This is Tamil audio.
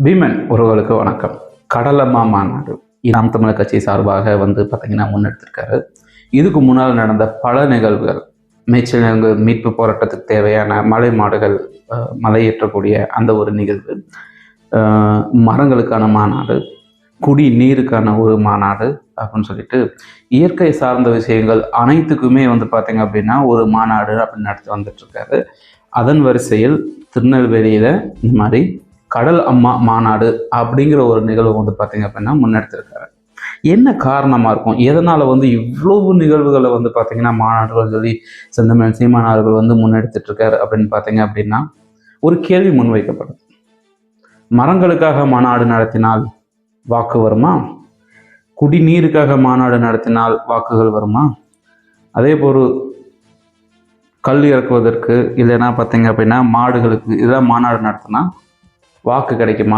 பீமன் உறவுகளுக்கு வணக்கம். கடலம்மா மாநாடு நாம் தமிழர் கட்சி சார்பாக பார்த்தீங்கன்னா முன்னெடுத்திருக்காரு. இதுக்கு முன்னால் நடந்த பல நிகழ்வுகள், மேய்ச்சல் நிலங்கள் மீட்பு போராட்டத்துக்கு தேவையான மலை மாடுகள் மலையேற்றக்கூடிய அந்த ஒரு நிகழ்வு, மரங்களுக்கான மாநாடு, குடி நீருக்கான ஒரு மாநாடு அப்படின்னு சொல்லிட்டு இயற்கை சார்ந்த விஷயங்கள் அனைத்துக்குமே பார்த்தீங்க அப்படின்னா ஒரு மாநாடு அப்படின்னு நடத்தி வந்துட்டு இருக்காரு. அதன் வரிசையில் திருநெல்வேலியில் இந்த மாதிரி கடல் அம்மா மாநாடு அப்படிங்கிற ஒரு நிகழ்வு பார்த்தீங்க அப்படின்னா முன்னெடுத்திருக்காரு. என்ன காரணமாக இருக்கும், எதனால் இவ்வளவு நிகழ்வுகளை பார்த்தீங்கன்னா மாநாடுகள் சொல்லி செந்தமிழன் சீமானவர்கள் முன்னெடுத்துட்டு இருக்காரு அப்படின்னு பார்த்தீங்க அப்படின்னா ஒரு கேள்வி முன்வைக்கப்படுது. மரங்களுக்காக மாநாடு நடத்தினால் வாக்கு வருமா? குடிநீருக்காக மாநாடு நடத்தினால் வாக்குகள் வருமா? அதே போல் கல் இறக்குவதற்கு இல்லைன்னா பார்த்தீங்க அப்படின்னா மாடுகளுக்கு இதெல்லாம் மாநாடு நடத்தினா வாக்கு கிடைக்குமா?